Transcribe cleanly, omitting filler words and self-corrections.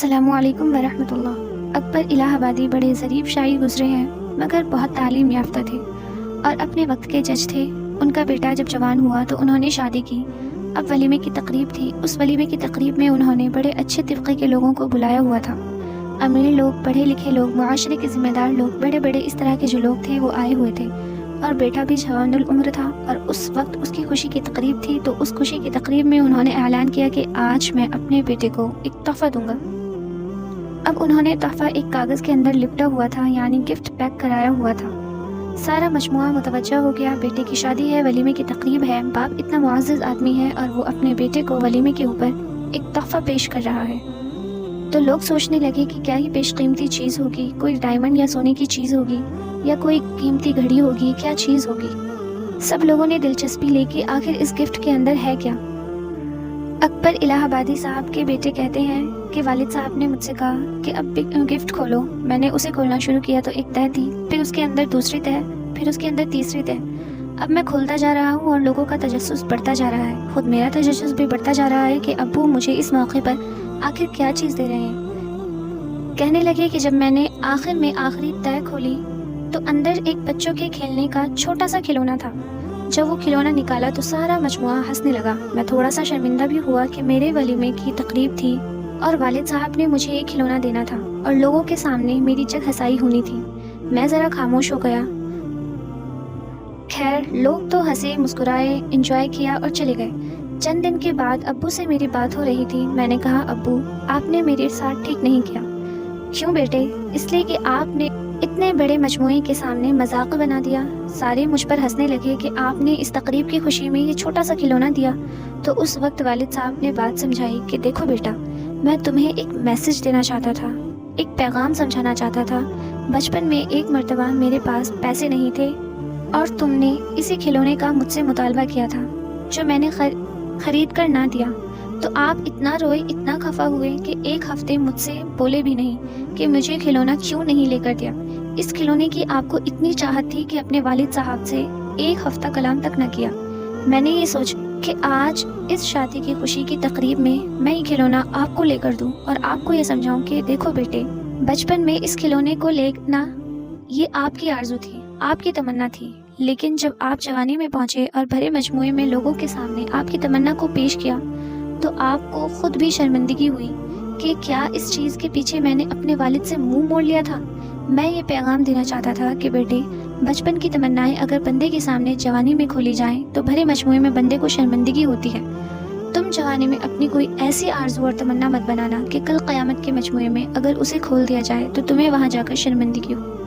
السلام علیکم ورحمۃ اللہ۔ اکبر الہ آبادی بڑے ظریف شاعر گزرے ہیں مگر بہت تعلیم یافتہ تھے اور اپنے وقت کے جج تھے۔ ان کا بیٹا جب جوان ہوا تو انہوں نے شادی کی۔ اب ولیمے کی تقریب تھی۔ اس ولیمے کی تقریب میں انہوں نے بڑے اچھے طبقے کے لوگوں کو بلایا ہوا تھا۔ امیر لوگ، پڑھے لکھے لوگ، معاشرے کے ذمہ دار لوگ، بڑے بڑے اس طرح کے جو لوگ تھے وہ آئے ہوئے تھے، اور بیٹا بھی جوان العمر تھا اور اس وقت اس کی خوشی کی تقریب تھی۔ تو اس خوشی کی تقریب میں انہوں نے اعلان کیا کہ آج میں اپنے بیٹے کو ایک تحفہ دوں گا۔ اب انہوں نے تحفہ ایک کاغذ کے اندر لپٹا ہوا تھا، یعنی گفٹ پیک کرایا ہوا تھا۔ سارا مجموعہ متوجہ ہو گیا، بیٹے کی شادی ہے، ولیمے کی تقریب ہے، باپ اتنا معزز آدمی ہے اور وہ اپنے بیٹے کو ولیمے کے اوپر ایک تحفہ پیش کر رہا ہے۔ تو لوگ سوچنے لگے کہ کیا ہی پیش قیمتی چیز ہوگی، کوئی ڈائمنڈ یا سونے کی چیز ہوگی یا کوئی قیمتی گھڑی ہوگی، کیا چیز ہوگی۔ سب لوگوں نے دلچسپی لے کہ آخر اس گفٹ کے اندر ہے کیا۔ اکبر الہ آبادی صاحب کے بیٹے کہتے ہیں کہ والد صاحب نے مجھ سے کہا کہ اب گفٹ کھولو۔ میں نے اسے کھولنا شروع کیا تو ایک تہہ تھی، پھر اس کے اندر دوسری تہہ، پھر اس کے اندر تیسری تہہ۔ اب میں کھولتا جا رہا ہوں اور لوگوں کا تجسس بڑھتا جا رہا ہے، خود میرا تجسس بھی بڑھتا جا رہا ہے کہ ابو مجھے اس موقع پر آخر کیا چیز دے رہے ہیں۔ کہنے لگے کہ جب میں نے آخر میں آخری تہہ کھولی تو اندر ایک بچوں کے کھیلنے کا چھوٹا سا کھلونا تھا۔ جب وہ کھلونا نکالا تو سارا مجموعہ ہنسنے لگا۔ میں تھوڑا سا شرمندہ بھی ہوا کہ میرے ولیمے کی تقریب تھی اور والد صاحب نے مجھے ایک کھلونا دینا تھا اور لوگوں کے سامنے میری جگ ہنسائی ہونی تھی۔ میں ذرا خاموش ہو گیا۔ خیر، لوگ تو ہنسے، مسکرائے، انجوائے کیا اور چلے گئے۔ چند دن کے بعد ابو سے میری بات ہو رہی تھی۔ میں نے کہا، ابو آپ نے میرے ساتھ ٹھیک نہیں کیا۔ کیوں بیٹے؟ اس لیے کہ آپ نے اتنے بڑے مجموعے کے سامنے مذاق بنا دیا۔ سارے مجھ پر ہنسنے لگے کہ آپ نے اس تقریب کی خوشی میں یہ چھوٹا سا کھلونا دیا۔ تو اس وقت والد صاحب نے بات سمجھائی کہ دیکھو بیٹا، میں تمہیں ایک میسج دینا چاہتا تھا، ایک پیغام سمجھانا چاہتا تھا۔ بچپن میں ایک مرتبہ میرے پاس پیسے نہیں تھے اور تم نے اسی کھلونے کا مجھ سے مطالبہ کیا تھا جو میں نے خرید کر نہ دیا۔ تو آپ اتنا روئے، اتنا خفا ہوئے کہ ایک ہفتے مجھ سے بولے بھی نہیں کہ مجھے کھلونا کیوں نہیں لے کر دیا۔ اس کھلونے کی آپ کو اتنی چاہت تھی کہ اپنے والد صاحب سے ایک ہفتہ کلام تک نہ کیا۔ میں نے یہ سوچا کہ آج اس شادی کی خوشی کی تقریب میں یہ کھلونا آپ کو لے کر دوں اور آپ کو یہ سمجھاؤں کہ دیکھو بیٹے، بچپن میں اس کھلونے کو لینا یہ آپ کی آرزو تھی، آپ کی تمنا تھی، لیکن جب آپ جوانی میں پہنچے اور بھرے مجموعے میں لوگوں کے سامنے آپ کی تمنا کو پیش کیا تو آپ کو خود بھی شرمندگی ہوئی کہ کیا اس چیز کے پیچھے میں نے اپنے والد سے منہ موڑ لیا تھا۔ میں یہ پیغام دینا چاہتا تھا کہ بیٹے، بچپن کی تمنائیں اگر بندے کے سامنے جوانی میں کھولی جائیں تو بھرے مجموعے میں بندے کو شرمندگی ہوتی ہے۔ تم جوانی میں اپنی کوئی ایسی آرزو اور تمنا مت بنانا کہ کل قیامت کے مجموعے میں اگر اسے کھول دیا جائے تو تمہیں وہاں جا کر شرمندگی ہو۔